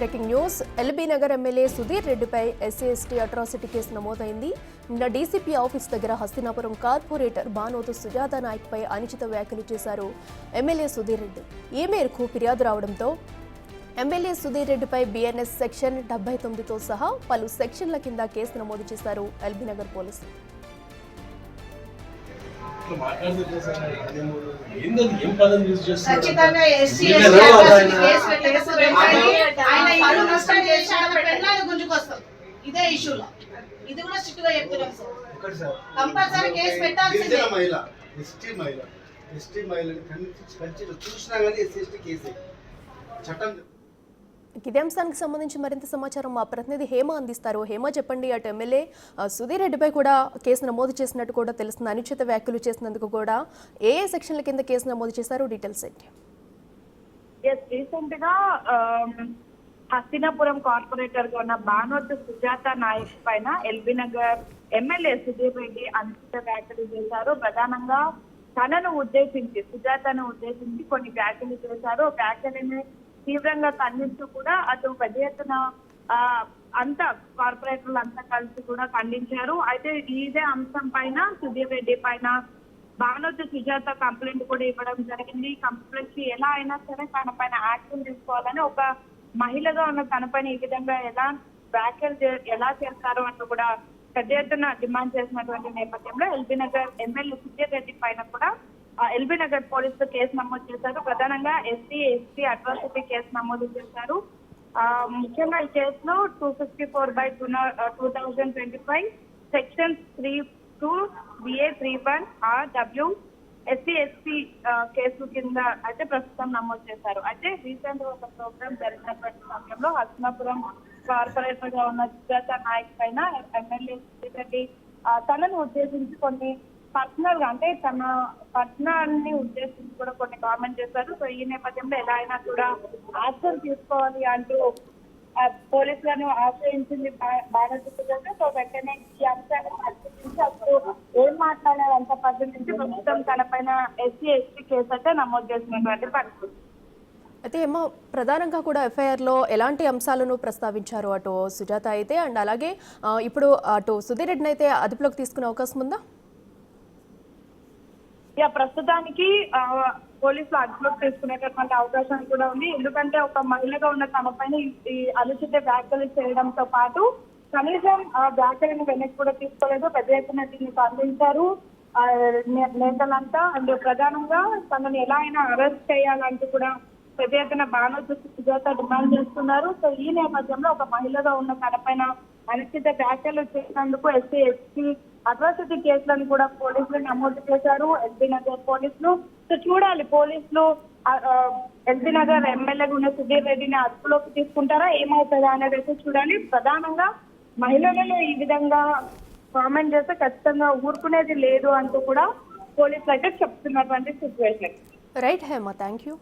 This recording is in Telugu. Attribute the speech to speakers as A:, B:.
A: Breaking news. LB Nagar MLA Sudheer రెడ్డిపై ఎస్సీ ఎస్టీ అట్రాసిటీ కేసు నమోదైంది. నిన్న డీసీపీ ఆఫీస్ దగ్గర హస్తినాపురం కార్పొరేటర్ బానోతు సుజాత నాయక్పై అనుచిత వ్యాఖ్యలు చేశారు ఎమ్మెల్యే సుధీర్ రెడ్డి. ఈ మేరకు ఫిర్యాదు రావడంతో ఎమ్మెల్యే సుధీర్ రెడ్డిపై బీఎన్ఎస్ సెక్షన్ 79తో సహా పలు సెక్షన్ల కింద కేసు నమోదు చేశారు ఎల్బీ నగర్ పోలీసులు.
B: ఇదే ఇష్యూలో ఇది కూడా స్ట్రిక్ట్ గా చెప్తున్నాం సార్. కంపల్సరీ కేసు పెట్టాల్సిందే.
C: ఎస్టీ మహిళని చూసినా కానీ ఎస్సీ కేసు చట్టం.
A: ఇదే అంశానికి సంబంధించి మరింత సమాచారం మా ప్రతినిధి హేమ అందిస్తారు. హేమ, చెప్పండి. అటు ఎమ్మెల్యే సుధీర్ రెడ్డిపై కూడా కేసు నమోదు చేసినట్టు కూడా తెలుస్తుంది. అనుచిత వ్యాఖ్యలు చేసినందుకు కూడా ఏ సెక్షన్ల కింద కేసు నమోదు చేశారు? డీటెయిల్స్ ఏంటి?
D: రీసెంట్ గా హస్తినాపురం కార్పొరేటర్ గా ఉన్న బానోతు సుజాత నాయక్ పైన ఎల్బీ నగర్ ఎమ్మెల్యే సుధీర్ రెడ్డి అనుచిత వ్యాఖ్యలు చేశారు. ప్రధానంగా తనను ఉద్దేశించి, సుజాతను ఉద్దేశించి కొన్ని వ్యాఖ్యలు చేశారు. వ్యాఖ్యలని తీవ్రంగా ఖండిస్తూ కూడా అటు పెద్ద ఎత్తున అంతా కార్పొరేటర్లు అంతా కలిసి కూడా ఖండించారు. అయితే ఇదే అంశం పైన సుధీర్ రెడ్డి పైన బానోతు సుజాత కంప్లైంట్ కూడా ఇవ్వడం జరిగింది. కంప్లైంట్ ఎలా అయినా సరే తన పైన యాక్షన్ తీసుకోవాలని, ఒక మహిళగా ఉన్న తన పైన ఈ విధంగా ఎలా వ్యాఖ్యలు ఎలా చేస్తారు అంటూ కూడా పెద్ద ఎత్తున డిమాండ్ చేసినటువంటి నేపథ్యంలో ఎల్బీ నగర్ ఎమ్మెల్యే సుధీర్ రెడ్డి పైన కూడా ఎల్బీ నగర్ పోలీసులు కేసు నమోదు చేశారు. ప్రధానంగా ఎస్సీ ఎస్టీ అట్రాసిటీ కేసు నమోదు చేశారు. ముఖ్యంగా ఈ కేసులో 254/2025 section 32 BA 31 RW SC ST case కింద అయితే ప్రస్తుతం నమోదు చేశారు. అయితే రీసెంట్ గా ఒక ప్రోగ్రామ్ జరిగినటువంటి సమయంలో హస్తినాపురం కార్పొరేటర్ గా ఉన్న సుజాత నాయక్ పైన ఎమ్మెల్యే సుధీర్ రెడ్డి తనను ఉద్దేశించి కొన్ని పర్సనల్ గా, అంటే తన పర్సనల్ ని ఉద్దేశించి కూడా కొన్ని కామెంట్ చేశారు. సో ఈ నేపథ్యంలో ఎలా అయినా కూడా యాక్షన్ తీసుకోవాలి అంటూ పోలీసులను ఆశ్రయించింది బాధితులుగా. సో వెంటనే ఈ అంశాన్ని పరిశీలించి అప్పుడు ఏం మాట్లాడారు అంత పరిశీలించి ప్రస్తుతం తన పైన ఎస్సీ ఎస్టీ కేసు అయితే నమోదు చేసినటువంటి పరిస్థితి.
A: అయితే ఏమో ప్రధానంగా కూడా ఎఫ్ఐఆర్లో ఎలాంటి అంశాలను ప్రస్తావించారు అటు సుజాత అయితే, అండ్ అలాగే ఇప్పుడు అటు సుధీర్ రెడ్డిని అయితే అదుపులోకి తీసుకునే అవకాశం ఉందా?
D: ప్రస్తుతానికి పోలీసులు అదుపులోకి తీసుకునేటటువంటి అవకాశం కూడా ఉంది. ఎందుకంటే ఒక మహిళగా ఉన్న తమ పైన ఈ అనుచిత వ్యాఖ్యలు చేయడంతో పాటు కనీసం ఆ వ్యాఖ్యలను వెనక్కి కూడా తీసుకోలేదు. పెద్ద ఎత్తున దీన్ని ఖండించారు నేతలంతా. అండ్ ప్రధానంగా తనని ఎలా అయినా అరెస్ట్ చేయాలంటూ కూడా పెద్ద ఎత్తున బానోతు సుజాత డిమాండ్ చేస్తున్నారు. సో ఈ నేపథ్యంలో ఒక మహిళగా ఉన్న తన పైన అనుచిత వ్యాఖ్యలు చేసినందుకు ఎస్సీ ఎస్టీ అట్రాసిటీ కేసులను కూడా పోలీసులు నమోదు చేశారు ఎల్బీ నగర్ పోలీసులు. సో చూడాలి, పోలీసులు ఎల్బీ నగర్ ఎమ్మెల్యేగా ఉన్న సుధీర్ రెడ్డిని అదుపులోకి తీసుకుంటారా, ఏమవుతుందా అనేది అయితే చూడాలి. ప్రధానంగా మహిళలను ఈ విధంగా కామెంట్ చేస్తే ఖచ్చితంగా ఊరుకునేది లేదు అంటూ కూడా పోలీసులు అయితే చెప్తున్నటువంటి situation.
A: Right Hema, thank you.